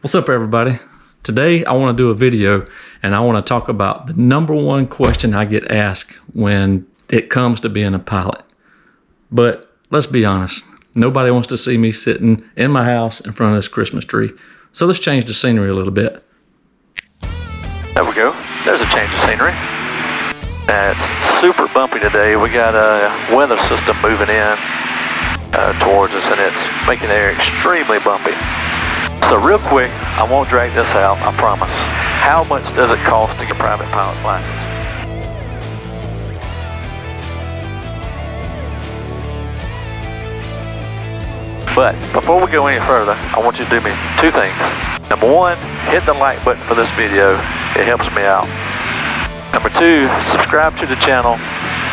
What's up, everybody? Today I want to do a video and I want to talk about the number one question I get asked when it comes to being a pilot. But let's be honest, nobody wants to see me sitting in my house in front of this Christmas tree. So let's change the scenery a little bit. There we go. There's a change of scenery. It's super bumpy today. We got a weather system moving in towards us, and it's making the air extremely bumpy. So real quick, I won't drag this out, I promise. How much does it cost to get a private pilot's license? But before we go any further, I want you to do me two things. Number one, hit the like button for this video. It helps me out. Number two, subscribe to the channel.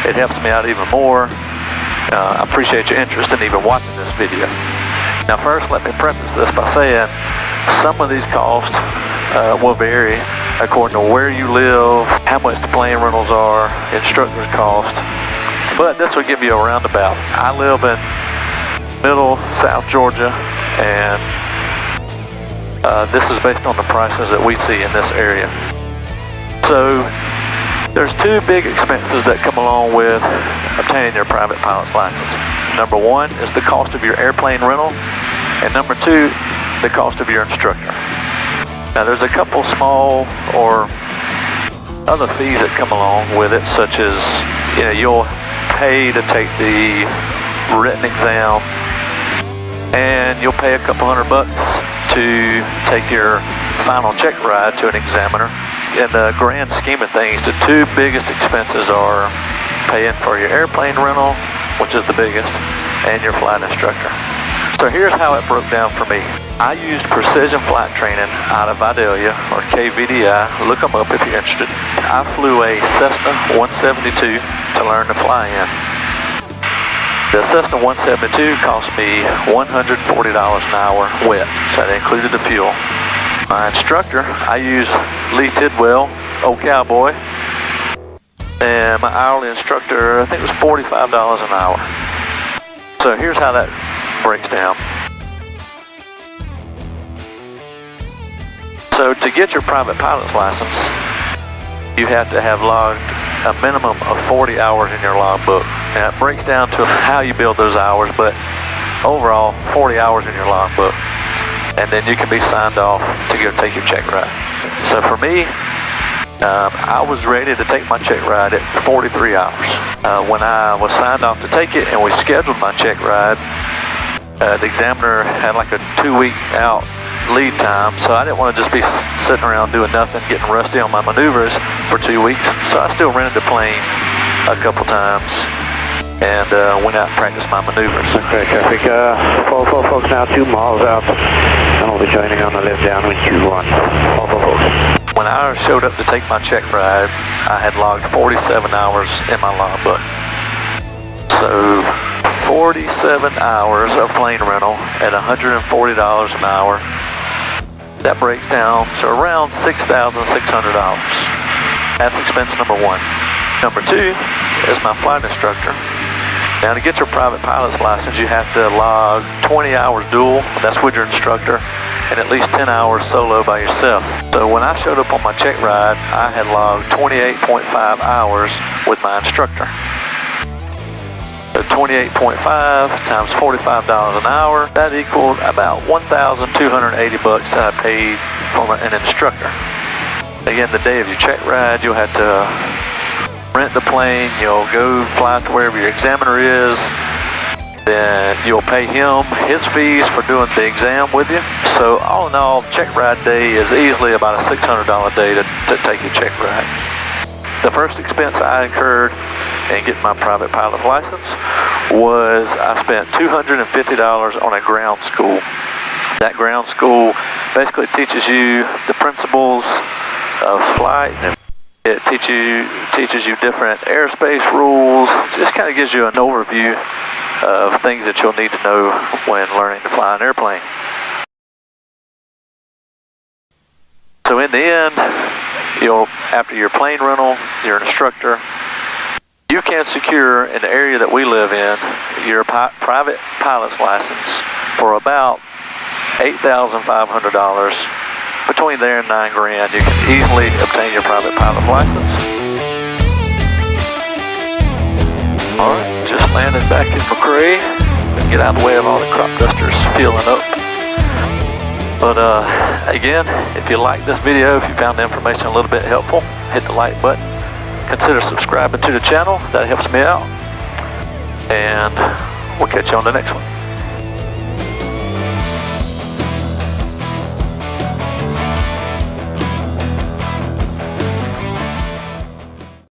It helps me out even more. I appreciate your interest in even watching this video. Now first, let me preface this by saying some of these costs will vary according to where you live, how much the plane rentals are, instructor's cost. But this will give you a roundabout. I live in middle South Georgia, and this is based on the prices that we see in this area. So there's two big expenses that come along with obtaining your private pilot's license. Number one is the cost of your airplane rental, and number two, the cost of your instructor. Now there's a couple small or other fees that come along with it, such as you'll pay to take the written exam, and you'll pay a couple $100 to take your final check ride to an examiner. In the grand scheme of things, the two biggest expenses are paying for your airplane rental, which is the biggest, and your flight instructor. So here's how it broke down for me. I used Precision Flight Training out of Vidalia, or KVDI. Look them up if you're interested. I flew a Cessna 172 to learn to fly in. The Cessna 172 cost me $140 an hour wet, so that included the fuel. My instructor, I used Lee Tidwell, Old Cowboy, and my hourly instructor, I think it was $45 an hour. So here's how that breaks down. So to get your private pilot's license, you have to have logged a minimum of 40 hours in your logbook. Now it breaks down to how you build those hours, but overall 40 hours in your logbook. And then you can be signed off to go take your check ride. So for me, I was ready to take my check ride at 43 hours. When I was signed off to take it and we scheduled my check ride, the examiner had like a 2-week out lead time, so I didn't want to just be sitting around doing nothing, getting rusty on my maneuvers for 2 weeks. So I still rented the plane a couple times and went out and practiced my maneuvers. Okay, traffic, 44 folks now 2 miles out, and I'll be joining on the left downwind 21. 44 folks. When I showed up to take my check ride, I had logged 47 hours in my logbook. So 47 hours of plane rental at $140 an hour. That breaks down to around $6,600. That's expense number one. Number two is my flight instructor. Now to get your private pilot's license, you have to log 20 hours dual, that's with your instructor, and at least 10 hours solo by yourself. So when I showed up on my check ride, I had logged 28.5 hours with my instructor. So 28.5 times $45 an hour, that equaled about $1,280 that I paid for an instructor. Again, the day of your check ride, you'll have to rent the plane, you'll go fly to wherever your examiner is, then you'll pay him his fees for doing the exam with you. So all in all, check ride day is easily about a $600 day to take your check ride. The first expense I incurred in getting my private pilot's license was I spent $250 on a ground school. That ground school basically teaches you the principles of flight. It teaches you different airspace rules. Just kind of gives you an overview of things that you'll need to know when learning to fly an airplane. So in the end, after your plane rental, your instructor, you can secure in the area that we live in your private pilot's license for about $8,500. Between there and $9 grand, you can easily obtain your private pilot license. Alright, just landed back in McRae. Get out of the way of all the crop dusters filling up. But again, if you like this video, if you found the information a little bit helpful, hit the like button. Consider subscribing to the channel. That helps me out. And we'll catch you on the next one.